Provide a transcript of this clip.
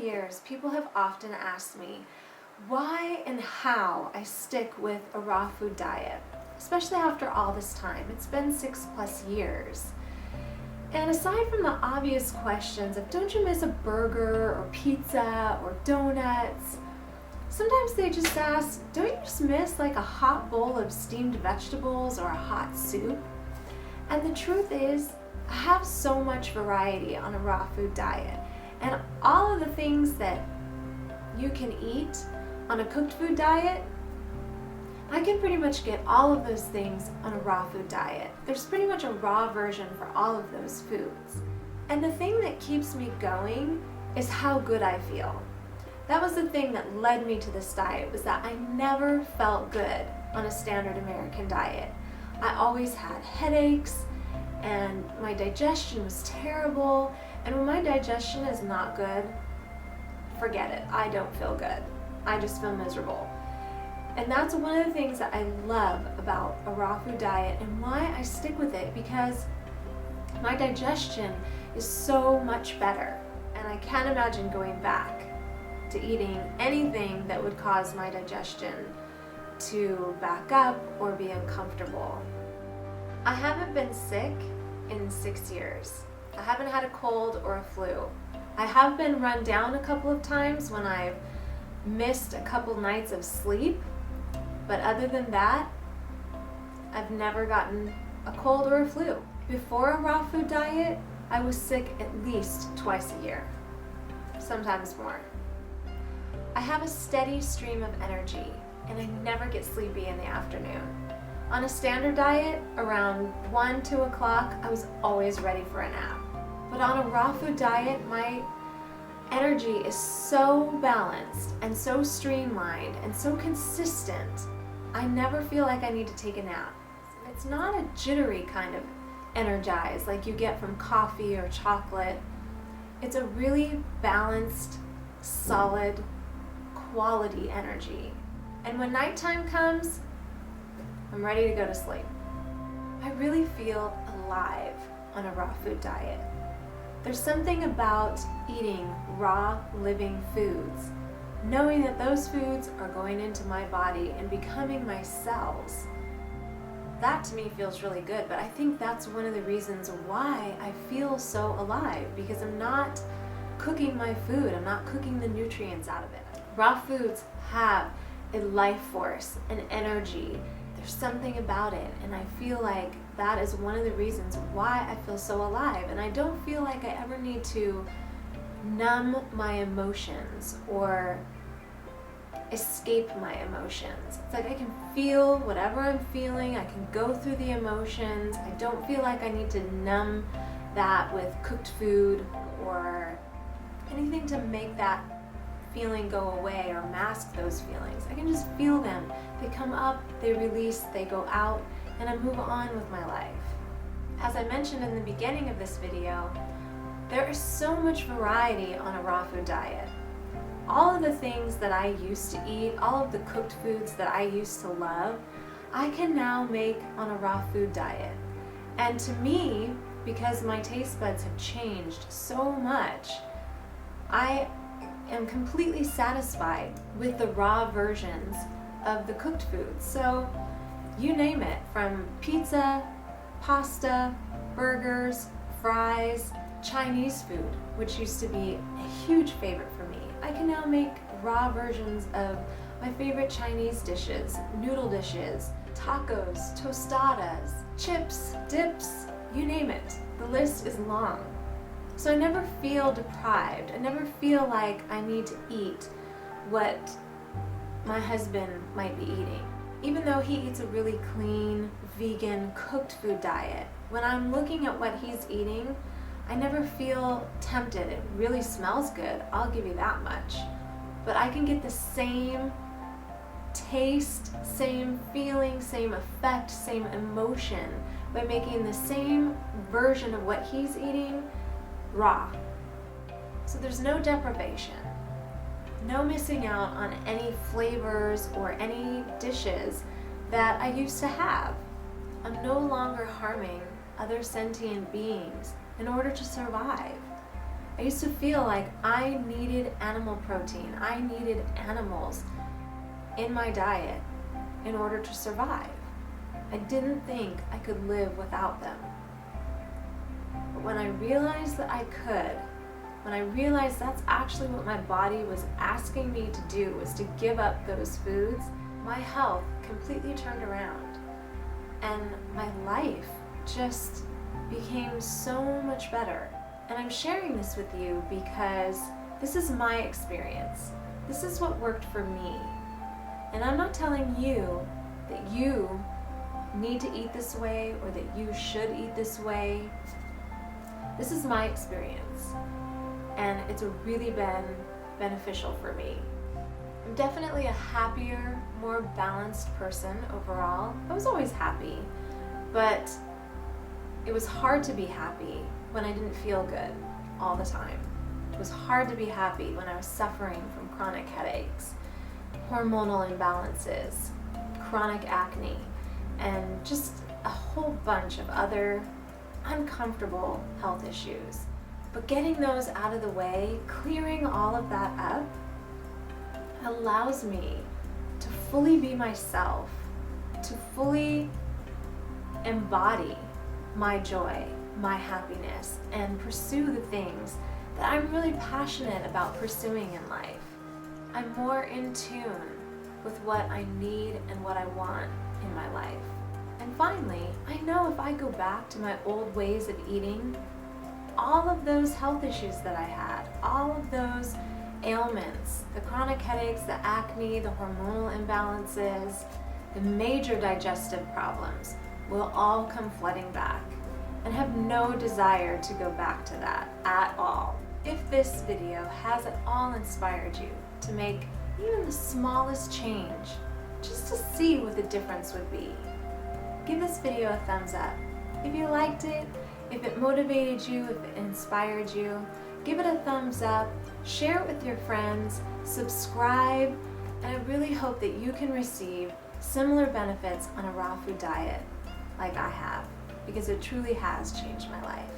years, people have often asked me why and how I stick with a raw food diet, especially after all this time. It's been 6+ years. And aside from the obvious questions of don't you miss a burger or pizza or donuts, sometimes they just ask, don't you just miss like a hot bowl of steamed vegetables or a hot soup? And the truth is, I have so much variety on a raw food diet. And all of the things that you can eat on a cooked food diet, I can pretty much get all of those things on a raw food diet. There's pretty much a raw version for all of those foods. And the thing that keeps me going is how good I feel. That was the thing that led me to this diet, was that I never felt good on a standard American diet. I always had headaches and my digestion was terrible. And when my digestion is not good, forget it. I don't feel good. I just feel miserable. And that's one of the things that I love about a raw food diet and why I stick with it, because my digestion is so much better. And I can't imagine going back to eating anything that would cause my digestion to back up or be uncomfortable. I haven't been sick in 6 years. I haven't had a cold or a flu. I have been run down a couple of times when I've missed a couple nights of sleep, but other than that, I've never gotten a cold or a flu. Before a raw food diet, I was sick at least twice a year, sometimes more. I have a steady stream of energy and I never get sleepy in the afternoon. On a standard diet, around 1, 2 o'clock, I was always ready for a nap. But on a raw food diet, my energy is so balanced and so streamlined and so consistent, I never feel like I need to take a nap. It's not a jittery kind of energize like you get from coffee or chocolate. It's a really balanced, solid, quality energy. And when nighttime comes, I'm ready to go to sleep. I really feel alive on a raw food diet. There's something about eating raw, living foods, knowing that those foods are going into my body and becoming my cells. That to me feels really good, but I think that's one of the reasons why I feel so alive, because I'm not cooking my food, I'm not cooking the nutrients out of it. Raw foods have a life force, an energy. There's something about it, and I feel like that is one of the reasons why I feel so alive. And I don't feel like I ever need to numb my emotions or escape my emotions. It's like I can feel whatever I'm feeling, I can go through the emotions. I don't feel like I need to numb that with cooked food or anything to make that feeling go away or mask those feelings. I can just feel them. They come up, they release, they go out, and I move on with my life. As I mentioned in the beginning of this video, there is so much variety on a raw food diet. All of the things that I used to eat, all of the cooked foods that I used to love, I can now make on a raw food diet. And to me, because my taste buds have changed so much, I am completely satisfied with the raw versions of the cooked foods. So you name it, from pizza, pasta, burgers, fries, Chinese food, which used to be a huge favorite for me. I can now make raw versions of my favorite Chinese dishes, noodle dishes, tacos, tostadas, chips, dips, you name it. The list is long. So I never feel deprived. I never feel like I need to eat what my husband might be eating. Even though he eats a really clean, vegan, cooked food diet, when I'm looking at what he's eating, I never feel tempted. It really smells good, I'll give you that much. But I can get the same taste, same feeling, same effect, same emotion by making the same version of what he's eating raw. So there's no deprivation, no missing out on any flavors or any dishes that I used to have. I'm no longer harming other sentient beings in order to survive. I used to feel like I needed animal protein. I needed animals in my diet in order to survive. I didn't think I could live without them. But when I realized that I could, when I realized that's actually what my body was asking me to do, was to give up those foods, my health completely turned around. And my life just became so much better. And I'm sharing this with you because this is my experience. This is what worked for me. And I'm not telling you that you need to eat this way or that you should eat this way. This is my experience, and it's really been beneficial for me. I'm definitely a happier, more balanced person overall. I was always happy, but it was hard to be happy when I didn't feel good all the time. It was hard to be happy when I was suffering from chronic headaches, hormonal imbalances, chronic acne, and just a whole bunch of other uncomfortable health issues. But getting those out of the way, clearing all of that up, allows me to fully be myself, to fully embody my joy, my happiness, and pursue the things that I'm really passionate about pursuing in life. I'm more in tune with what I need and what I want in my life. And finally, I know if I go back to my old ways of eating, all of those health issues that I had, all of those ailments, the chronic headaches, the acne, the hormonal imbalances, the major digestive problems will all come flooding back, and have no desire to go back to that at all. If this video has at all inspired you to make even the smallest change, just to see what the difference would be, give this video a thumbs up. If you liked it, if it motivated you, if it inspired you, give it a thumbs up, share it with your friends, subscribe, and I really hope that you can receive similar benefits on a raw food diet like I have, because it truly has changed my life.